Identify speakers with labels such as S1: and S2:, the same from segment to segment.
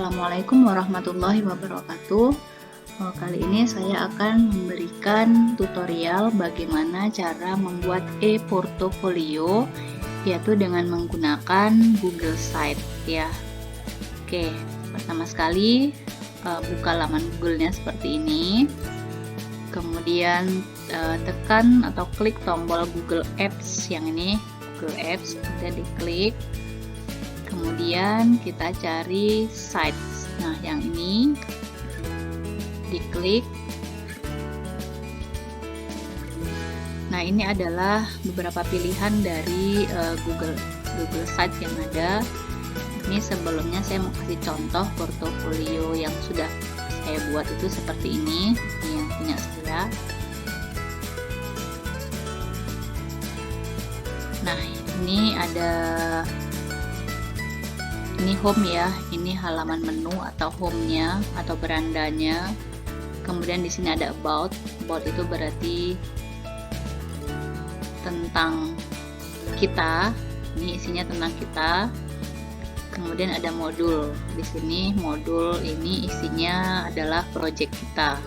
S1: Assalamualaikum warahmatullahi wabarakatuh. Kali ini saya akan memberikan tutorial bagaimana cara membuat e-portofolio, yaitu dengan menggunakan Google Site ya. Oke, pertama sekali buka laman Google-nya seperti ini. Kemudian tekan atau klik tombol Google Apps yang ini, Google Apps, kemudian diklik. Kemudian kita cari sites. Nah, yang ini diklik. Nah, ini adalah beberapa pilihan dari Google Sites yang ada. Ini sebelumnya saya mau kasih contoh portofolio yang sudah saya buat itu seperti ini. Ini yang punya saya. Nah, ini ada home ya, ini halaman menu atau home-nya atau berandanya. Kemudian di sini ada about itu berarti tentang kita. Ini isinya tentang kita. Kemudian ada modul. Di sini modul ini isinya adalah project kita.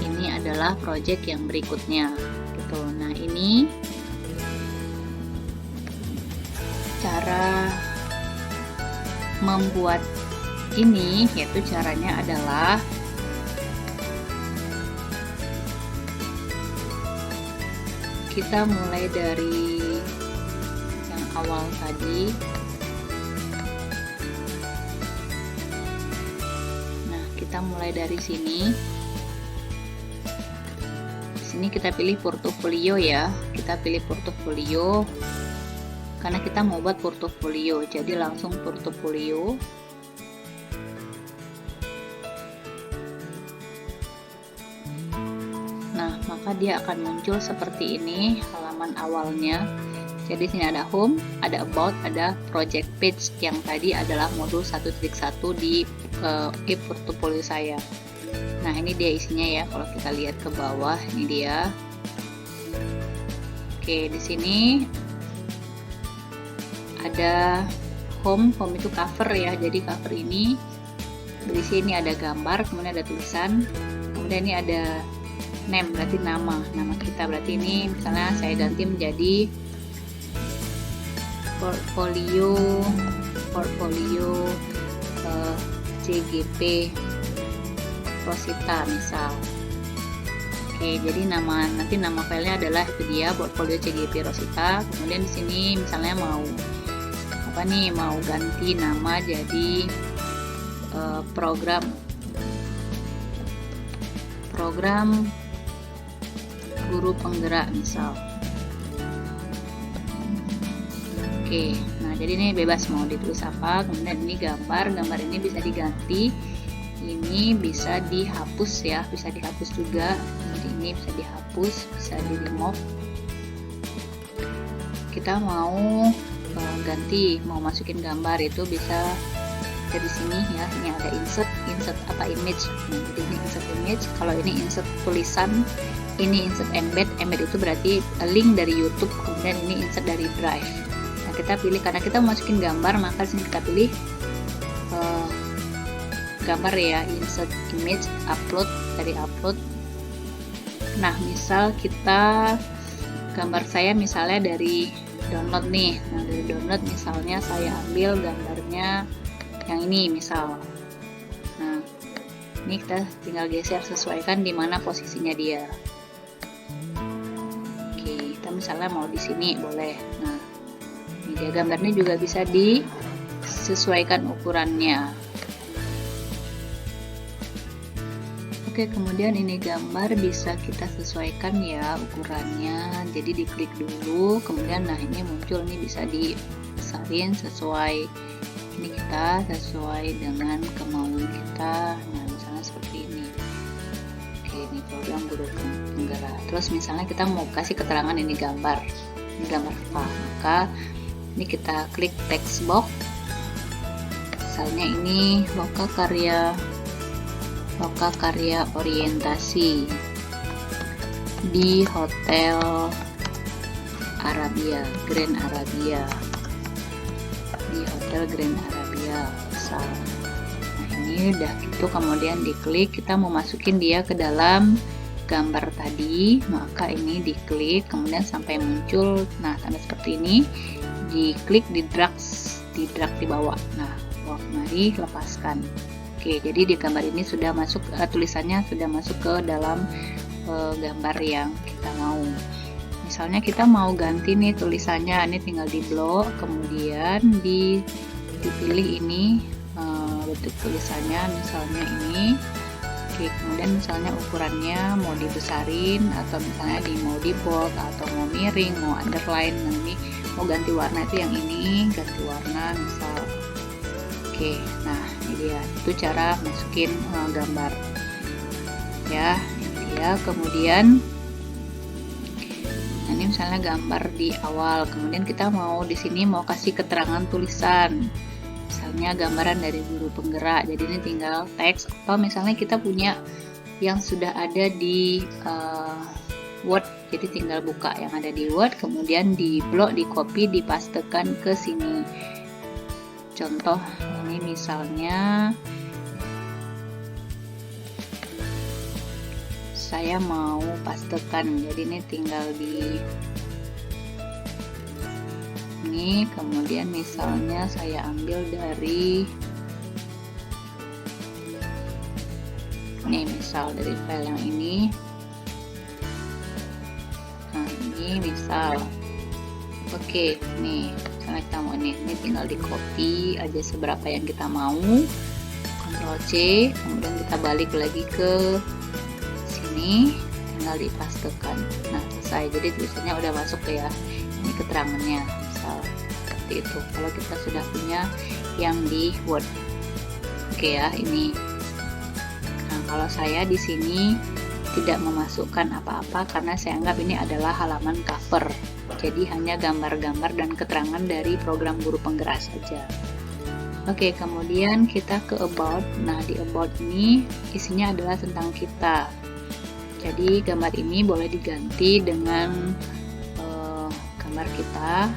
S1: Ini adalah project yang berikutnya gitu. Nah, ini cara membuat ini, yaitu caranya adalah kita mulai dari yang awal tadi. Nah, kita mulai dari sini. Di sini kita pilih portofolio ya. Kita pilih portofolio karena kita mau buat portofolio, jadi langsung portofolio. Nah, maka dia akan muncul seperti ini halaman awalnya. Jadi sini ada home, ada about, ada project page yang tadi adalah modul 1.1 di e-portofolio saya. Nah, ini dia isinya ya. Kalau kita lihat ke bawah, ini dia. Oke, di sini ada home itu cover ya, jadi cover ini di sini ada gambar, kemudian ada tulisan, kemudian ini ada name berarti nama kita. Berarti ini misalnya saya ganti menjadi portfolio CGP Rosita misal. Oke, jadi nanti nama filenya adalah itu dia, portfolio CGP Rosita. Kemudian di sini misalnya mau ganti nama jadi program guru penggerak misal. Oke, nah jadi ini bebas mau ditulis apa. Kemudian ini gambar ini bisa diganti, ini bisa dihapus ya, bisa dihapus juga. Jadi ini bisa dihapus, bisa di remove. Kita mau ganti, mau masukin gambar, itu bisa dari sini ya. Ini ada insert image. Nah, jadi ini insert image. Kalau ini insert tulisan, ini insert embed itu berarti link dari YouTube. Kemudian ini insert dari Drive. Nah, kita pilih, karena kita masukin gambar, maka sini kita pilih gambar ya, insert image, upload, dari upload. Nah, misal kita gambar saya misalnya dari download nih. Nah, dari download misalnya saya ambil gambarnya yang ini misal. Nah, ini kita tinggal geser, sesuaikan di mana posisinya dia. Oke, kita misalnya mau di sini boleh. Nah, ini dia gambarnya juga bisa disesuaikan ukurannya. Oke, kemudian ini gambar bisa kita sesuaikan ya ukurannya. Jadi diklik dulu, kemudian nah ini muncul, ini bisa dibesarin sesuai ini, kita sesuai dengan kemauan kita. Nah, misalnya seperti ini. Oke, ini program guru penggerak. Terus misalnya kita mau kasih keterangan ini gambar apa, maka ini kita klik text box. Misalnya ini loka karya orientasi di Hotel Arabia, Grand Arabia, di Hotel Grand Arabia ya misal. Nah ini udah gitu, kemudian diklik, kita mau masukin dia ke dalam gambar tadi, maka ini diklik kemudian sampai muncul. Nah tanda seperti ini, diklik, di drag di bawah. Nah mari lepaskan. Oke, jadi di gambar ini sudah masuk, tulisannya sudah masuk ke dalam gambar yang kita mau. Misalnya kita mau ganti nih tulisannya, ini tinggal di blok, kemudian dipilih ini bentuk tulisannya, misalnya ini. Oke, kemudian misalnya ukurannya mau dibesarin atau misalnya mau di bold atau mau miring, mau underline. Nah ini mau ganti warna itu yang ini, ganti warna misal. Oke, nah ini dia, itu cara masukin gambar ya, ini dia. Kemudian nah ini misalnya gambar di awal, kemudian kita mau di sini mau kasih keterangan tulisan, misalnya gambaran dari guru penggerak. Jadi ini tinggal teks, atau misalnya kita punya yang sudah ada di Word, jadi tinggal buka yang ada di Word, kemudian di blok, di copy, dipastekan ke sini. Contoh ini misalnya saya mau pastekan, jadi ini tinggal di ini, kemudian misalnya saya ambil dari ini, misal dari file yang ini. Nah ini misal, oke, nih misalnya kita mau ini tinggal di copy aja seberapa yang kita mau, Ctrl C, kemudian kita balik lagi ke sini, tinggal dipastekan. Nah selesai, jadi tulisannya udah masuk ya, ini keterangannya misal seperti itu kalau kita sudah punya yang di Word. Oke ya, ini. Nah kalau saya di sini tidak memasukkan apa-apa karena saya anggap ini adalah halaman cover, jadi hanya gambar-gambar dan keterangan dari program guru penggerak saja. Oke, kemudian kita ke about. Nah di about ini isinya adalah tentang kita, jadi gambar ini boleh diganti dengan gambar kita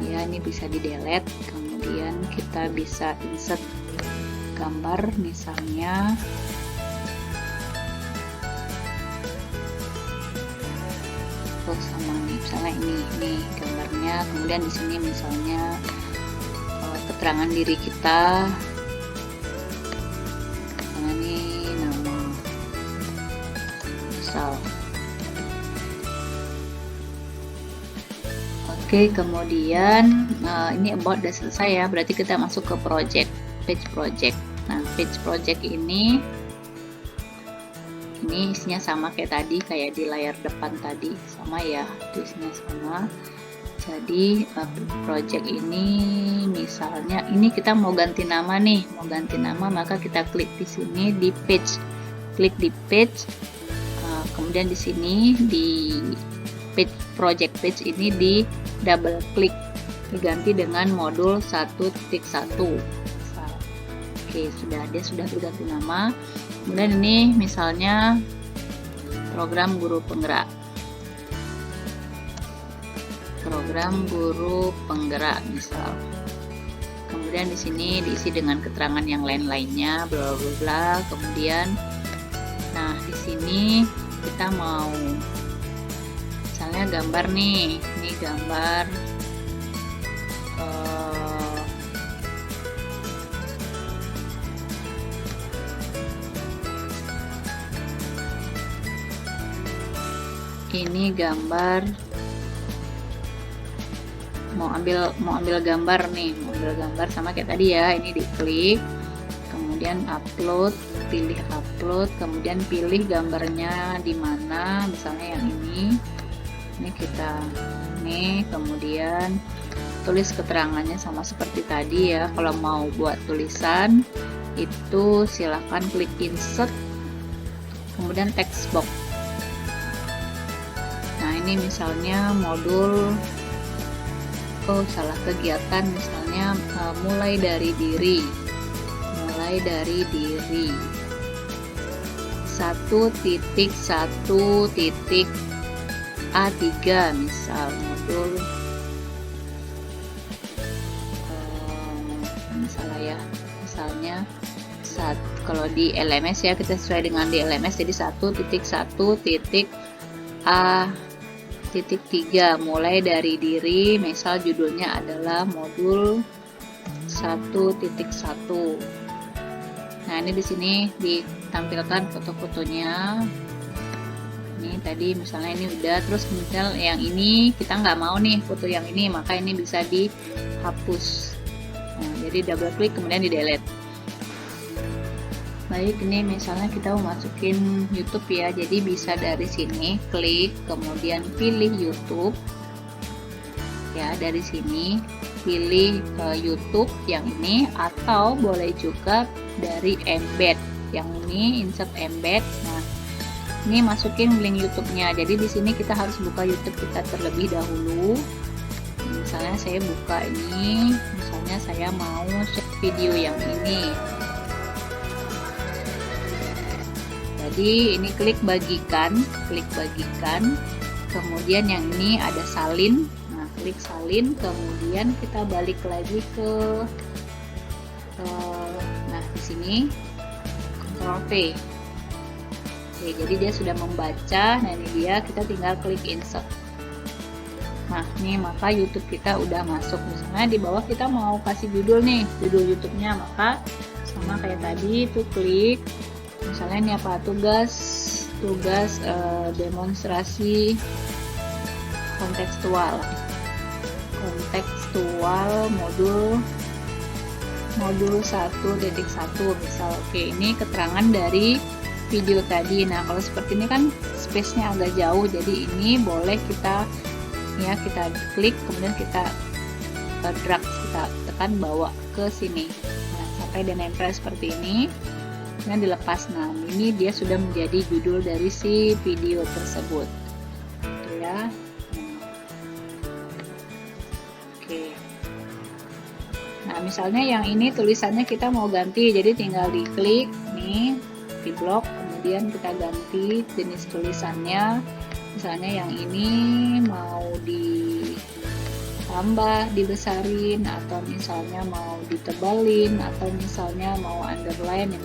S1: ya, ini bisa di delete, kemudian kita bisa insert gambar, misalnya sama nih, misalnya ini gambarnya, kemudian di sini misalnya keterangan diri kita, misalnya nih nama misal. Oke, kemudian ini about udah selesai ya, berarti kita masuk ke project, page project. Nah page project ini isinya sama kayak tadi, kayak di layar depan tadi, sama ya, isinya sama. Jadi project ini misalnya ini kita mau ganti nama nih, mau ganti nama, maka kita klik di sini di page, klik di page, kemudian di sini di page project page ini di double klik, diganti dengan modul 1.1. Oke, sudah berganti nama. Kemudian ini misalnya program guru penggerak, misal. Kemudian di sini diisi dengan keterangan yang lain-lainnya, bla bla bla. Kemudian, nah di sini kita mau misalnya gambar nih, ini gambar ini gambar, mau ambil gambar nih, mau ambil gambar sama kayak tadi ya, ini diklik, kemudian upload, pilih upload, kemudian pilih gambarnya di mana, misalnya yang ini kita kemudian tulis keterangannya sama seperti tadi ya. Kalau mau buat tulisan itu silahkan klik insert, kemudian text box. Nah ini misalnya modul, salah kegiatan, misalnya mulai dari diri 1.1.A3 misal modul salah ya, misalnya kalau di LMS ya kita sesuai dengan di LMS, jadi 1.1.A.3 mulai dari diri, misal judulnya adalah modul 1.1. Nah, ini di sini ditampilkan foto-fotonya. Ini tadi misalnya ini udah, terus misal yang ini kita nggak mau nih foto yang ini, maka ini bisa dihapus. Nah, jadi double klik kemudian di delete. Baik, ini misalnya kita mau masukin YouTube ya, jadi bisa dari sini klik kemudian pilih YouTube ya, dari sini pilih YouTube yang ini, atau boleh juga dari embed yang ini, insert embed. Nah, ini masukin link YouTube-nya. Jadi di sini kita harus buka YouTube kita terlebih dahulu. Misalnya saya buka ini, misalnya saya mau share video yang ini. Jadi ini klik bagikan, kemudian yang ini ada salin. Nah, klik salin, kemudian kita balik lagi ke nah di sini Ctrl V. Oke, jadi dia sudah membaca. Nah, ini dia, kita tinggal klik insert. Nah, ini maka YouTube kita udah masuk. Misalnya di bawah kita mau kasih judul nih, judul YouTube-nya, maka sama kayak tadi itu klik. Misalnya ini apa, tugas demonstrasi kontekstual modul 1.1 misal. Oke, ini keterangan dari video tadi. Nah, kalau seperti ini kan space-nya agak jauh, jadi ini boleh kita klik kemudian kita drag, kita tekan bawa ke sini. Nah, sampai dia nempel seperti ini. Kemudian dilepas. Nah, ini dia sudah menjadi judul dari si video tersebut. Gitu ya. Oke. Nah, misalnya yang ini tulisannya kita mau ganti, jadi tinggal diklik nih di blok, kemudian kita ganti jenis tulisannya. Misalnya yang ini mau ditambah, dibesarin, atau misalnya mau ditebalin, atau misalnya mau underline.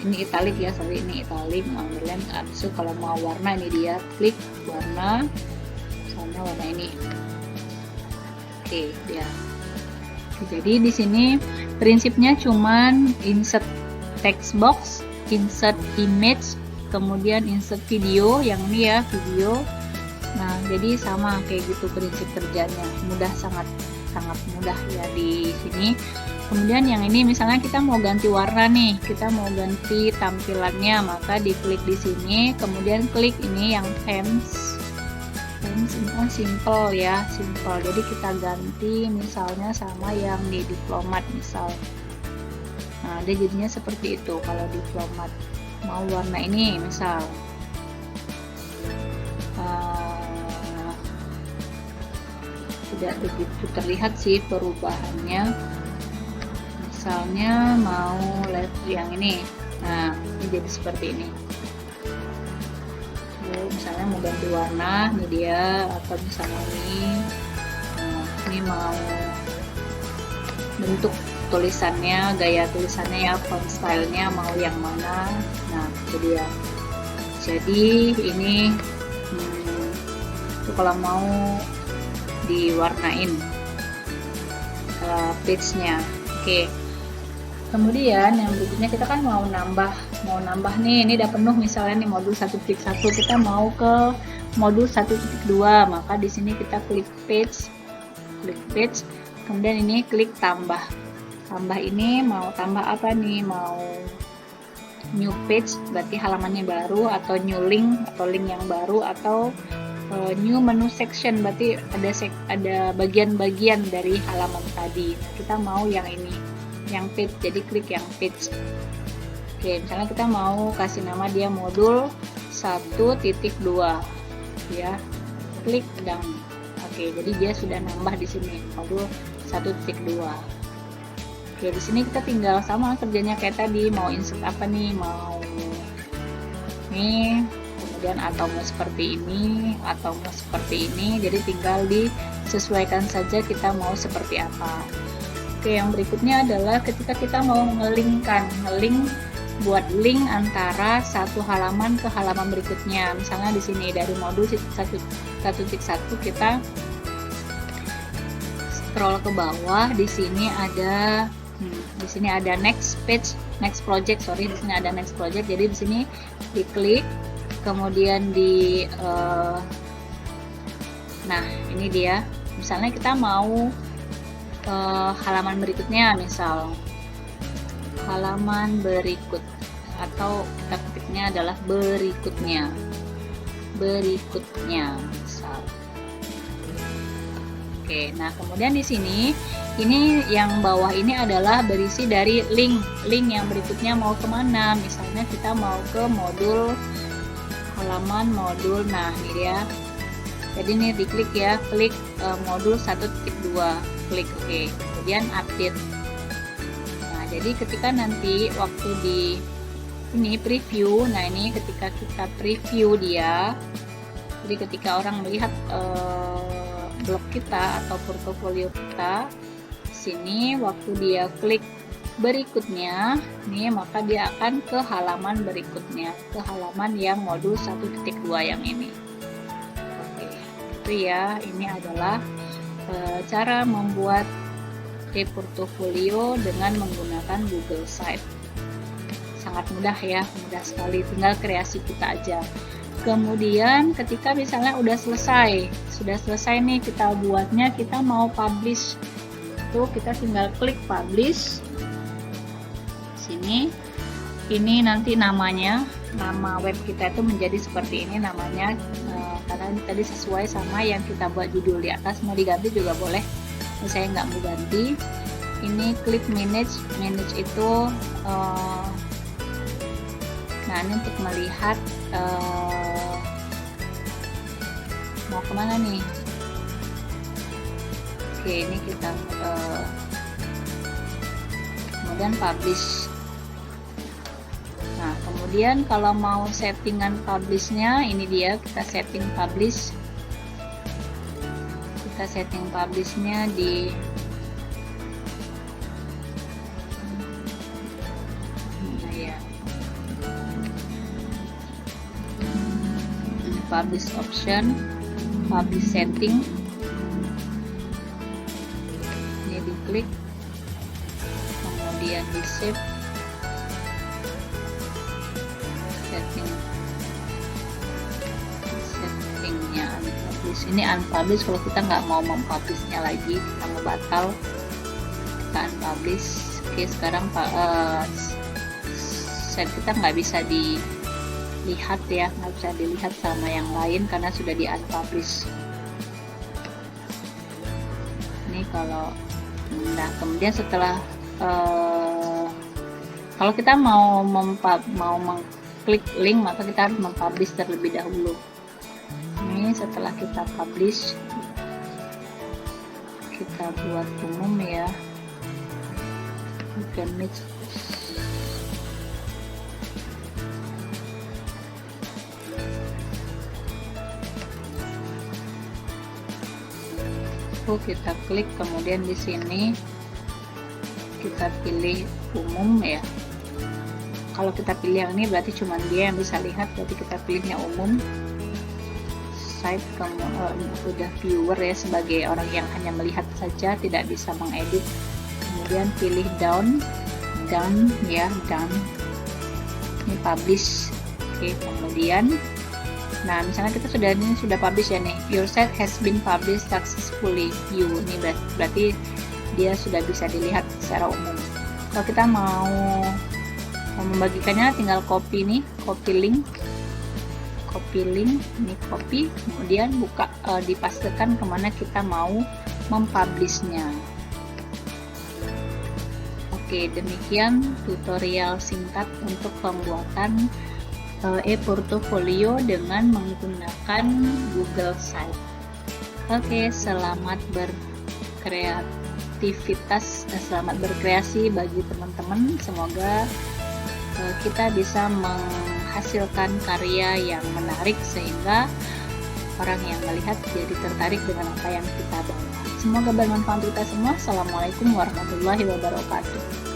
S1: Ini italic ya, sorry, ini italic, mau underline. So, kalau mau warna, ini dia klik warna, misalnya warna ini. Oke, dia. Jadi di sini prinsipnya cuman insert text box, insert image, kemudian insert video, yang ini ya video. Nah, jadi sama kayak gitu prinsip kerjanya, mudah, sangat mudah ya di sini. Kemudian yang ini misalnya kita mau ganti warna nih, kita mau ganti tampilannya, maka diklik di sini, kemudian klik ini yang themes simple ya, simple. Jadi kita ganti misalnya sama yang di diplomat misal. Nah, dia jadinya seperti itu kalau diplomat. Mau warna ini misal. Tidak begitu terlihat sih perubahannya. Misalnya mau yang ini. Nah, ini jadi seperti ini. Misalnya mau ganti warna, ini dia, atau misalnya ini mau bentuk tulisannya, gaya tulisannya ya, font stylenya mau yang mana. Nah, itu dia. Jadi ini kalau mau diwarnain page-nya. Oke. Kemudian yang berikutnya kita kan mau nambah nih, ini udah penuh misalnya nih modul 1.1, kita mau ke modul 1.2, maka di sini kita klik page, kemudian ini klik tambah. Tambah ini mau tambah apa nih? Mau new page berarti halamannya baru, atau new link atau link yang baru, atau new menu section berarti ada bagian-bagian dari halaman tadi. Nah, kita mau yang ini, yang page, jadi klik yang page. Oke, misalnya kita mau kasih nama dia modul 1.2 ya, klik down. Oke, jadi dia sudah nambah di sini modul 1.2. Oke, di sini kita tinggal sama kerjanya kayak tadi, mau insert apa nih, mau nih, kemudian atau mau seperti ini atau mau seperti ini, jadi tinggal disesuaikan saja kita mau seperti apa. Oke, yang berikutnya adalah ketika kita mau ngelink buat link antara satu halaman ke halaman berikutnya. Misalnya di sini dari modul 1.1 kita scroll ke bawah, di sini ada next project. Di sini ada next project. Jadi di sini diklik, kemudian nah ini dia. Misalnya kita mau halaman berikutnya, misal halaman berikut, atau kita ketiknya adalah berikutnya misal. Oke, nah kemudian di sini ini yang bawah ini adalah berisi dari link yang berikutnya mau kemana. Misalnya kita mau ke modul halaman modul, nah ini dia. Jadi ini diklik ya, klik modul 1.2, klik OK, kemudian update. Nah, jadi ketika nanti waktu di ini preview, nah ini ketika kita preview dia, jadi ketika orang melihat blog kita atau portofolio kita, sini waktu dia klik berikutnya, nih maka dia akan ke halaman berikutnya, ke halaman yang modul 1.2 yang ini. Itu ya, ini adalah cara membuat e-portfolio dengan menggunakan Google Site. Sangat mudah ya, mudah sekali, tinggal kreasi kita aja. Kemudian ketika misalnya sudah selesai nih kita buatnya, kita mau publish, itu kita tinggal klik publish. Sini ini nanti nama web kita itu menjadi seperti ini namanya, karena ini tadi sesuai sama yang kita buat judul di atas. Mau diganti juga boleh, saya nggak mau ganti. Ini klik manage itu nah ini untuk melihat mau kemana nih. Oke, ini kita kemudian publish. Nah, kemudian kalau mau settingan publishnya, ini dia, kita setting publish. Kita setting publishnya di publish option, publish setting. Ini diklik, kemudian di save. Settingnya unpublish, ini unpublish kalau kita nggak mau mempublishnya lagi, kita mau batal, kita unpublish. Oke, sekarang set kita nggak bisa dilihat ya, nggak bisa dilihat sama yang lain karena sudah di unpublish. Ini kalau nah kemudian setelah kalau kita mau mengklik link, maka kita harus mempublish terlebih dahulu. Ini setelah kita publish, kita buat umum ya, Google Meet. Kita klik, kemudian di sini kita pilih umum ya. Kalau kita pilih yang ini berarti cuma dia yang bisa lihat, berarti kita pilihnya umum. Site udah viewer ya, sebagai orang yang hanya melihat saja, tidak bisa mengedit. Kemudian pilih done ya, done. Ini publish. Oke, kemudian nah misalnya kita sudah publish ya nih, your site has been published successfully, ini berarti dia sudah bisa dilihat secara umum. Kalau kita mau membagikannya, tinggal copy nih, copy link, ini copy, kemudian buka, dipastekan kemana kita mau mempublishnya. Oke, demikian tutorial singkat untuk pembuatan e-portfolio dengan menggunakan Google Site. Oke, selamat berkreativitas, selamat berkreasi bagi teman-teman. Semoga kita bisa menghasilkan karya yang menarik sehingga orang yang melihat jadi tertarik dengan apa yang kita bawa. Semoga bermanfaat untuk kita semua. Assalamualaikum warahmatullahi wabarakatuh.